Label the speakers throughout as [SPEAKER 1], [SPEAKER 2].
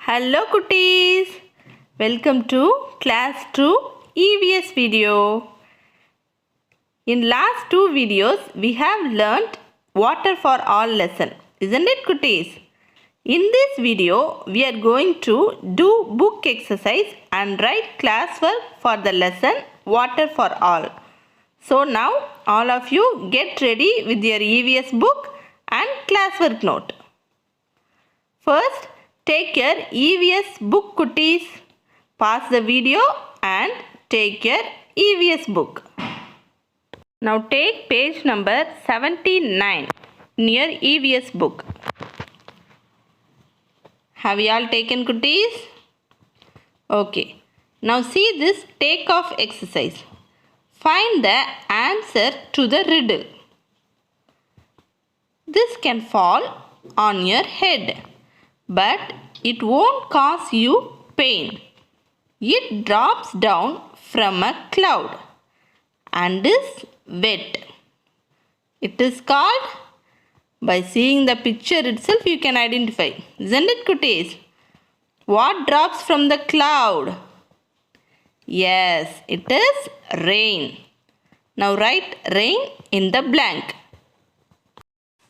[SPEAKER 1] Hello Kutties, welcome to class 2 EVS video. In last two videos we have learnt water for all lesson, isn't it Kutties? In this video we are going to do book exercise and write classwork for the lesson water for all. So now all of you get ready with your EVS book and classwork note. First, take your EVS book Kutties. Pause the video and take your EVS book. Now take page number 79 in your EVS book. Have you all taken Kutties? Okay. Now see this take-off exercise. Find the answer to the riddle. This can fall on your head, but it won't cause you pain. It drops down from a cloud and is wet. It is called, by seeing the picture itself you can identify. Isn't it Kutties? What drops from the cloud? Yes, it is rain. Now write rain in the blank.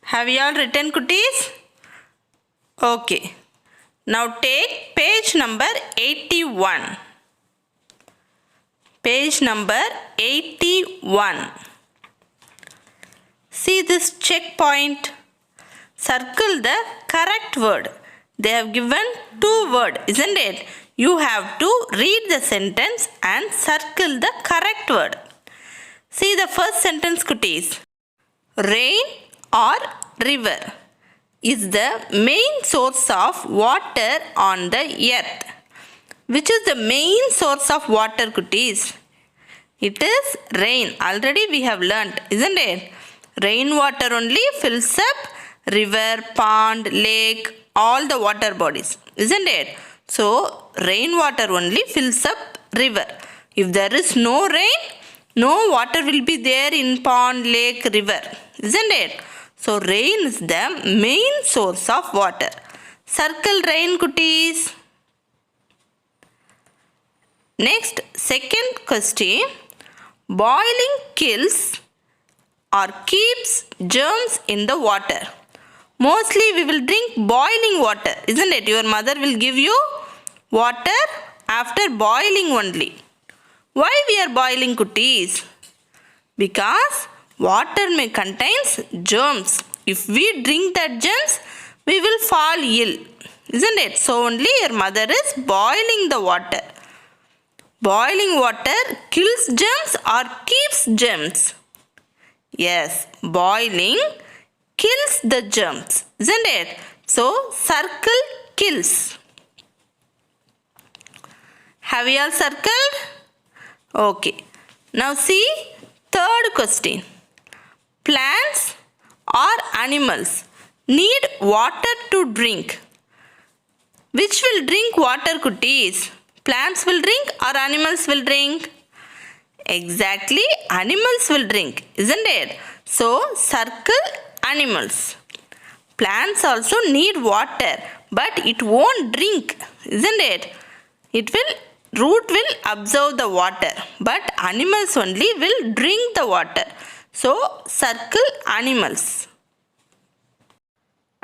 [SPEAKER 1] Have you all written Kutties? Okay. Now take page number 81. Page number 81. See this checkpoint. Circle the correct word. They have given two words, isn't it? You have to read the sentence and circle the correct word. See the first sentence Kutties. Rain or river is the main source of water on the earth. Which is the main source of water Kutties? It is rain. Already we have learnt, isn't it? Rainwater only fills up river, pond, lake, all the water bodies, isn't it? So rainwater only fills up river. If there is no rain, no water will be there in pond, lake, river, isn't it? So rain is the main source of water. Circle rain Kutties. Next, second question. Boiling kills or keeps germs in the water. Mostly we will drink boiling water, isn't it? Your mother will give you water after boiling only. Why we are boiling Kutties? Because water may contains germs. If we drink that germs, we will fall ill, isn't it? So only your mother is boiling the water. Boiling water kills germs or keeps germs? Yes, boiling kills the germs, isn't it? So circle kills. Have you all circled? Okay. Now see third question. Plants or animals need water to drink. Which will drink water Kutties? Plants will drink or animals will drink? Exactly, animals will drink, isn't it? So circle animals. Plants also need water, but it won't drink, isn't it? Root will absorb the water, but animals only will drink the water. So circle animals.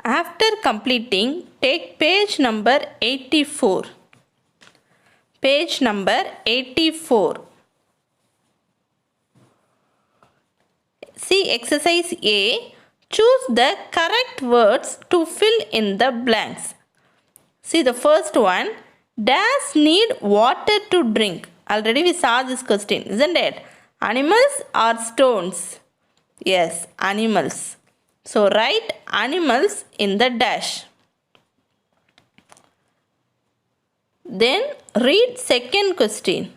[SPEAKER 1] After completing, take page number 84. Page number 84. See exercise A. Choose the correct words to fill in the blanks. See the first one. Does need water to drink. Already we saw this question, isn't it? Animals or stones? Yes, animals. So write animals in the dash. Then read second question.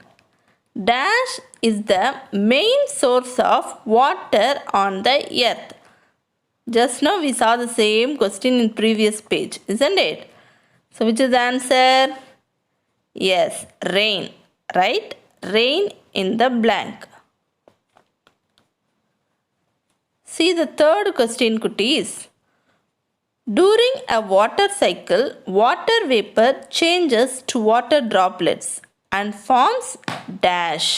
[SPEAKER 1] Dash is the main source of water on the earth. Just now we saw the same question in previous page, isn't it? So which is the answer? Yes, rain. Right? Rain in the blank. See the third question Kutties. During a water cycle, water vapor changes to water droplets and forms dash.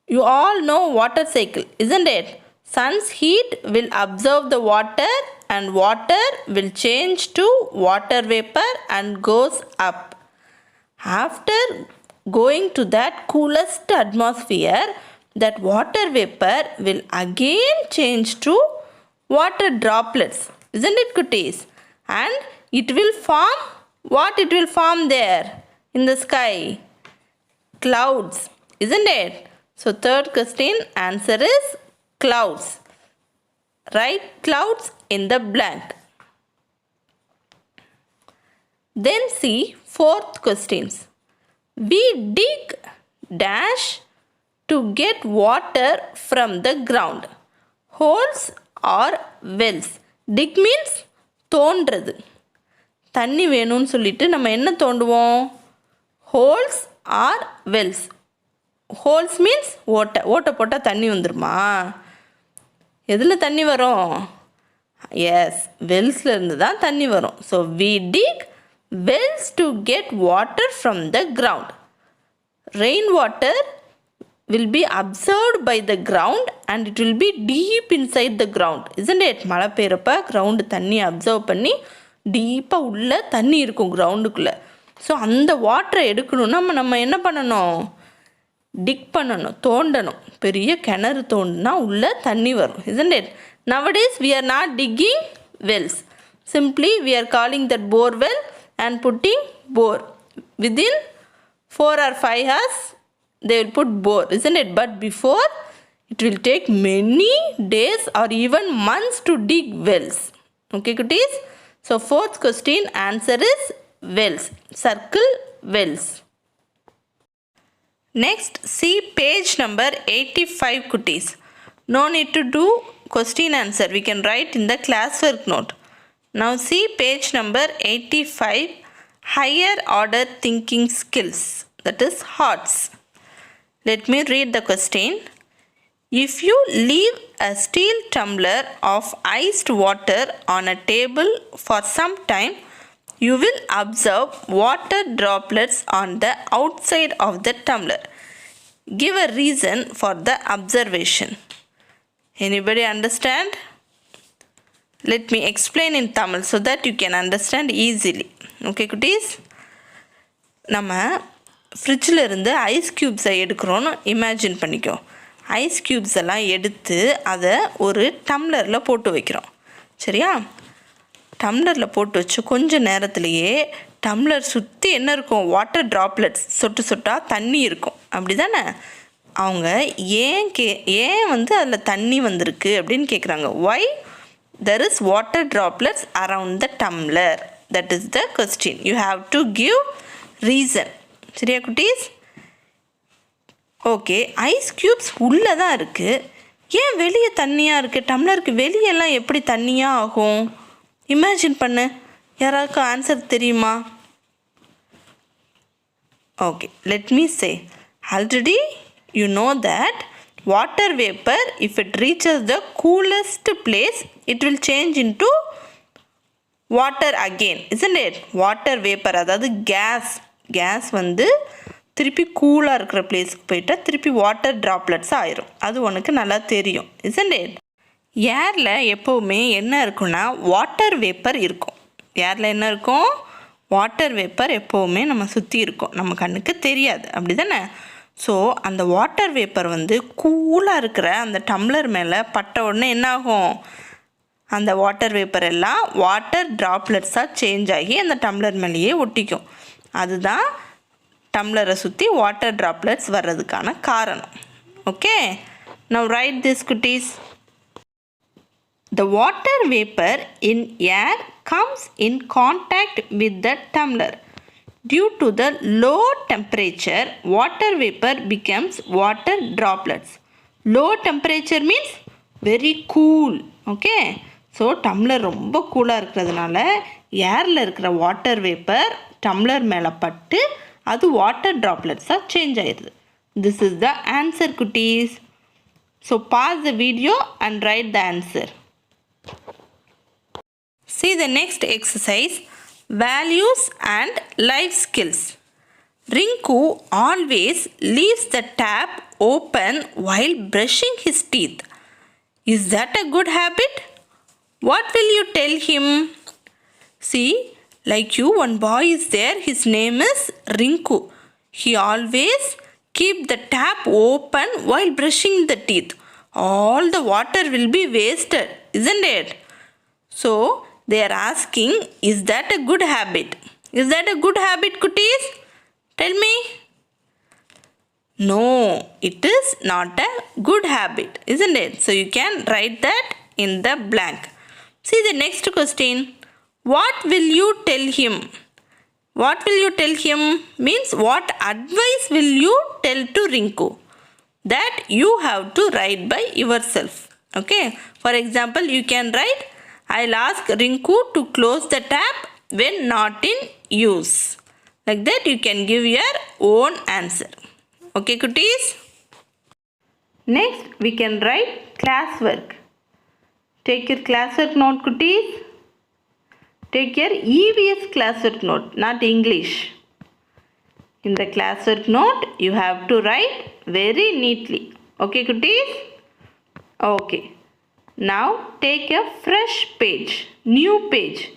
[SPEAKER 1] You all know water cycle, isn't it? Sun's heat will absorb the water and water will change to water vapor and goes up. After going to that coolest atmosphere, that water vapor will again change to water droplets, isn't it, cuties? And it will form, what it will form there in the sky? Clouds, isn't it? So third question answer is clouds. Write clouds in the blank. Then see fourth questions. We dig dash to get water from the ground. Holes or wells. Dig means தோன்றது. தண்ணி வேணும்னு சொல்லிட்டு நம்ம என்ன தோண்டுவோம்? Holes or wells. Holes means ஓட்டை. ஓட்டை போட்டால் தண்ணி வந்துருமா? எதில் தண்ணி வரும்? எஸ், வெல்ஸ்லேருந்து தான் தண்ணி வரும். So we dig wells to get water from the ground. Rainwater will be absorbed by the ground and it will be deep inside the ground, isn't it? மழை பெய்யறப்ப கிரவுண்டு தண்ணி அப்சர்வ் பண்ணி டீப்பாக உள்ள தண்ணி இருக்கும் கிரவுண்டுக்குள்ளே. ஸோ அந்த வாட்டரை எடுக்கணும்னா நம்ம என்ன பண்ணணும்? டிக் பண்ணணும், தோண்டணும். பெரிய கிணறு தோண்டுனா உள்ள தண்ணி வரும், isn't it? Nowadays we are not digging wells. Simply we are calling that bore well and putting bore. Within 4 or 5 hours they will put bore, isn't it? But before it will take many days or even months to dig wells. Okay, cuties? So fourth question answer is wells. Circle wells. Next, see page number 85, cuties. No need to do question answer. We can write in the classwork note. Now see page number 85, higher order thinking skills. That is HOTS. Let me read the question. If you leave a steel tumbler of iced water on a table for some time, you will observe water droplets on the outside of the tumbler. Give a reason for the observation. Anybody understand? Let me explain in Tamil so that you can understand easily. Okay, cuties? நம்ம ஃப்ரிட்ஜில் இருந்து ice க்யூப்ஸை எடுக்கிறோன்னு imagine பண்ணிக்கோ. Ice cubes எல்லாம் எடுத்து அதை ஒரு டம்ளரில் போட்டு வைக்கிறோம், சரியா? டம்ளரில் போட்டு வச்சு கொஞ்சம் நேரத்துலையே டம்ளர் சுற்றி என்ன இருக்கும்? வாட்டர் ட்ராப்லெட்ஸ், சொட்டு சொட்டாக தண்ணி இருக்கும், அப்படி தானே? அவங்க ஏன் வந்து அதில் தண்ணி வந்திருக்கு அப்படின்னு கேட்குறாங்க. Why there is water droplets around the tumbler? That is the question. You have to give reason. சரியா குட்டீஸ்? ஓகே, ஐஸ் க்யூப்ஸ் உள்ளே தான் இருக்குது, ஏன் வெளியே தண்ணியாக இருக்குது? டம்ளருக்கு வெளியெல்லாம் எப்படி தண்ணியாக ஆகும்? இமேஜின் பண்ணு. யாராவுக்கு ஆன்சர் தெரியுமா? Okay, let me say. Already you know that water vapor, if it reaches the coolest place, it will change into water again, isn't it? Water vapor, அதாவது கேஸ் வந்து திருப்பி கூலாக இருக்கிற பிளேஸுக்கு போயிட்டா திருப்பி வாட்டர் ட்ராப்லெட்ஸ் ஆயிரும். அது உனக்கு நல்லா தெரியும், isn't it? ஏரில் எப்போவுமே என்ன இருக்குன்னா வாட்டர் வேப்பர் இருக்கும். ஏரில் என்ன இருக்கும்? வாட்டர் வேப்பர் எப்போவுமே நம்ம சுற்றி இருக்கும், நம்ம கண்ணுக்கு தெரியாது, அப்படி தானே? ஸோ அந்த வாட்டர் வேப்பர் வந்து கூலாக இருக்கிற அந்த டம்ளர் மேலே பட்ட உடனே என்ன ஆகும்? அந்த வாட்டர் வேப்பர் எல்லாம் வாட்டர் ட்ராப்லெட்ஸாக சேஞ்ச் ஆகி அந்த டம்ளர் மேலேயே ஒட்டிக்கும். அதுதான் டம்ளரை சுற்றி வாட்டர் ட்ராப்லெட்ஸ் வர்றதுக்கான காரணம். ஓகே, நவ் ரைட் திஸ் குட்டீஸ். The water vapor in air comes in contact with the tumbler. Due to the low temperature, water vapor becomes water droplets. Low temperature means very cool. Okay, so tumbler ரொம்ப கூலாக இருக்கிறதுனால ஏரில் இருக்கிற water vapour tumbler மேலே பட்டு அது water ட்ராப்லெட்ஸாக change ஆயிடுது. திஸ் இஸ் த ஆன்சர் குட்டீஸ். So pause the video and write the answer. See the next exercise, values and life skills. Rinku always leaves the tap open while brushing his teeth. Is that a good habit? What will you tell him? See, like you, one boy is there. His name is Rinku. He always keep the tap open while brushing the teeth. All the water will be wasted, isn't it? So, they are asking, is that a good habit? Is that a good habit, Kutis? Tell me. No, it is not a good habit, isn't it? So, you can write that in the blank. See the next question. What will you tell him? What will you tell him means what advice will you tell to Rinku? That you have to write by yourself. Okay. For example, you can write, I'll ask Rinku to close the tap when not in use. Like that you can give your own answer. Okay, cuties? Next, we can write classwork. Take your classwork note, cuties. Take your EVS classwork note, not English. In the classwork note, you have to write very neatly. Okay, cuties? Okay. Now, take a fresh page, new page.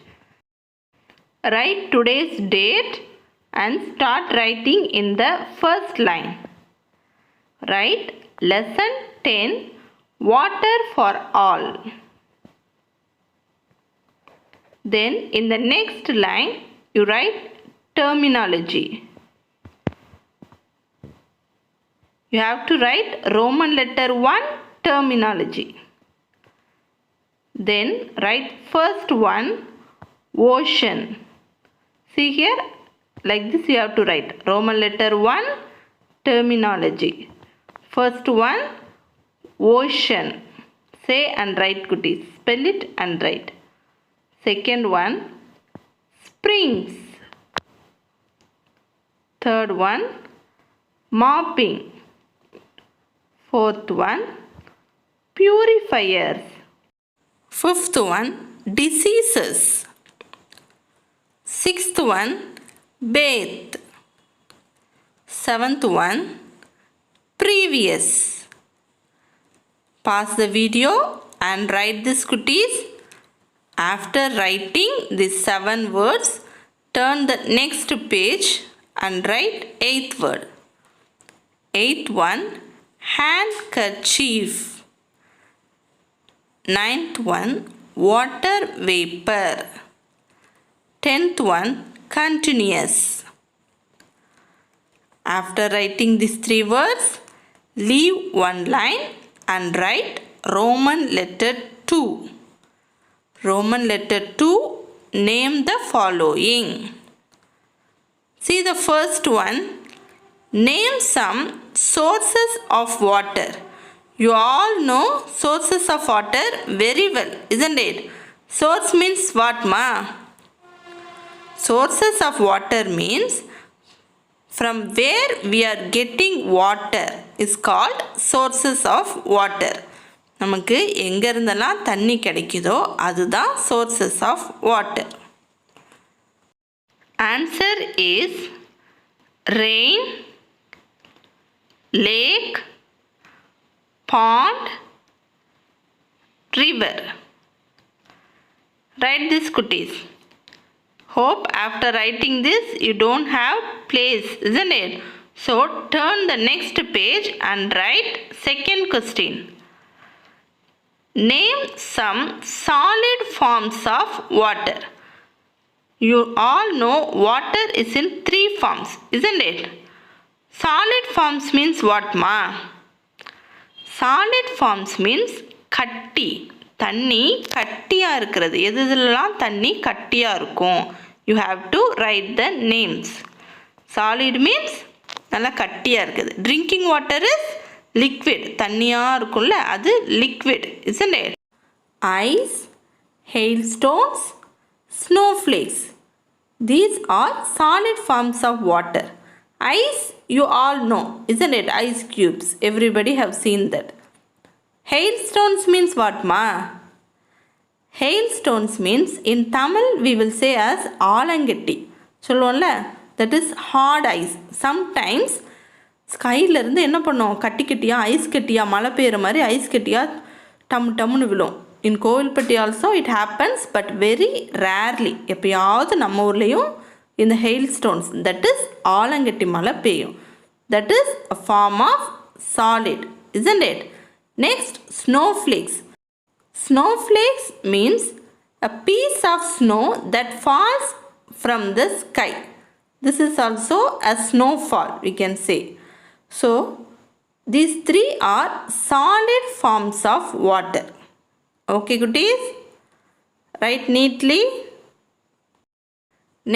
[SPEAKER 1] Write today's date and start writing in the first line. Write lesson 10, water for all. Then in the next line, you write terminology. You have to write Roman letter 1, terminology. Then write first one, ocean. See here, like this you have to write Roman letter 1, terminology. First one, ocean. Say and write, cuties. Spell it and write. Second one, springs. Third one, mopping. Fourth one, purifiers. Fifth one, diseases. Sixth one, bathe. Seventh one, previous. Pause the video and write this, cuties. After writing these 7 words, turn the next page and write 8th word. 8th one, handkerchief. 9th one, water vapor. 10th one, continuous. After writing these 3 words, leave one line and write Roman letter 2. Roman letter 2, name the following. See the first one, name some sources of water. You all know sources of water very well, isn't it? Source means what, ma? Sources of water means from where we are getting water is called sources of water. நமக்கு எங்க இருந்தெல்லாம் தண்ணி கிடைக்குதோ அதுதான் sources of water. Answer is rain, lake, pond, river. Write this, cuties. Hope after writing this you don't have place, isn't it? So turn the next page and write second question. Name some solid forms of water. You all know water is in 3 forms, isn't it? Solid forms means what, ma? Solid forms means கட்டி. தண்ணி கட்டியாக இருக்கிறது. எதுலாம் தண்ணி கட்டியாக இருக்கும். You have to write the names. Solid means நல்லா கட்டியாக இருக்குது. Drinking water is liquid. தண்ணியாக இருக்கும்ல, அது liquid, isn't it? Ice, hailstones, snowflakes. These are solid forms of water. Ice, you all know, isn't it? Ice cubes. Everybody have seen that. Hailstones means what, ma? hailstones means in Tamil we will say as ஆலங்கட்டி சொல்லுவோம்ல, that is hard ice. Sometimes ஸ்கைலேருந்து என்ன பண்ணோம், கட்டி கட்டியாக ice கட்டியாக மழை பெய்கிற மாதிரி ஐஸ் கட்டியாக டம்முன்னு விழும். In Kovilpatti also it happens, but very rarely. எப்போயாவது நம்ம ஊர்லேயும் இந்த hailstones, that is ஆலங்கட்டி மழை பெய்யும். That is a form of solid, isn't it? Next, snowflakes. Snowflakes means a piece of snow that falls from the sky. This is also a snowfall, we can say. So, these three are solid forms of water. Okay, goodies? Write neatly.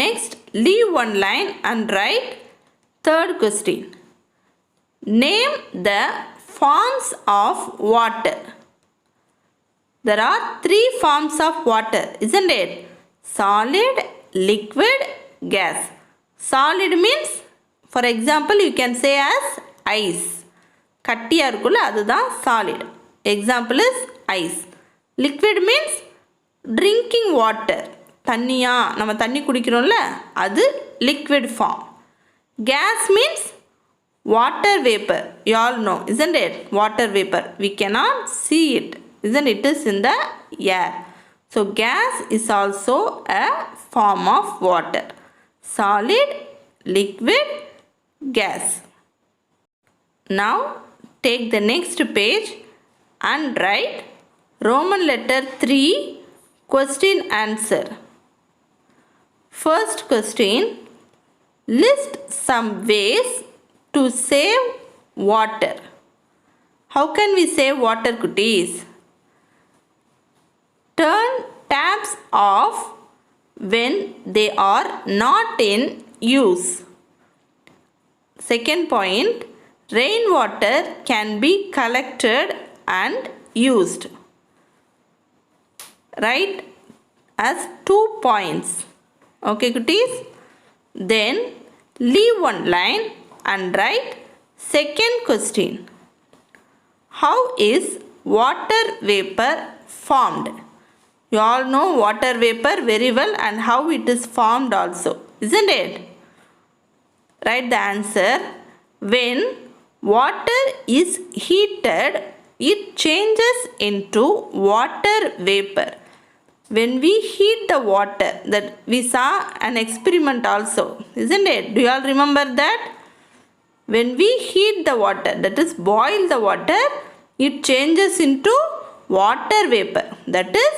[SPEAKER 1] Next, leave one line and write third question. Name the forms of water. There are three forms of water, isn't it? Solid, liquid, gas. Solid means, for example, you can say as ice. கட்டியாக இருக்குல்ல அதுதான் solid. Example is ice. Liquid means drinking water. தண்ணியா நம்ம தண்ணி குடிக்கிறோம்ல அது liquid form. Gas means water vapor. You all know, isn't it? Water vapor. We cannot see it, isn't it? It is in the air. So gas is also a form of water. Solid, liquid, gas. Now take the next page and write Roman letter 3 question answer. First question, list some ways to save water. How can we save water, cuties? Turn taps off when they are not in use. Second point, rainwater can be collected and used. Write as 2 points. Okay, cuties? Then leave one line and write second question. How is water vapor formed? You all know water vapor very well and how it is formed also, isn't it? Write the answer. When water is heated, it changes into water vapor. When we heat the water, that we saw an experiment also, isn't it? Do you all remember that? When we heat the water, that is boil the water, it changes into water vapor, that is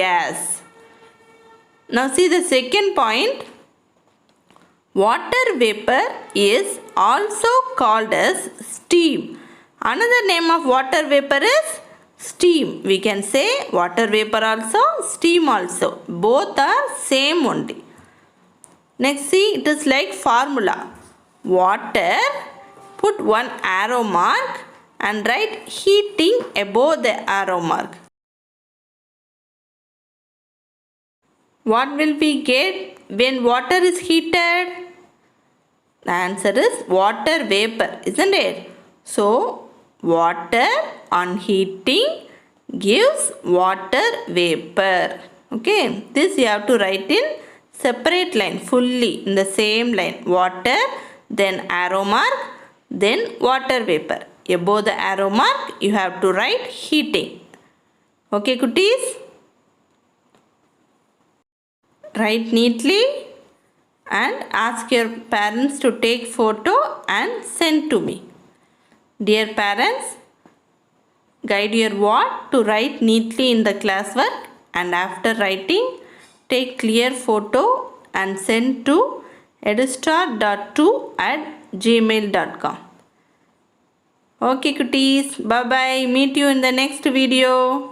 [SPEAKER 1] gas. Now see the second point. Water vapor is also called as steam. Another name of water vapor is steam. We can say water vapor also, steam also. Both are same only. Next see, it is like formula. Water, put one arrow mark and write heating above the arrow mark. What will we get when water is heated? The answer is water vapor, isn't it? So, water on heating gives water vapor. Okay, this you have to write in separate line, fully in the same line. Water, then arrow mark, then water vapor. Above the arrow mark, you have to write heating. Okay, cuties? Write neatly and ask your parents to take photo and send to me. Dear parents, guide your ward to write neatly in the classwork, and after writing, take clear photo and send to edustar.2@gmail.com. Okay, cuties. Bye-bye. Meet you in the next video.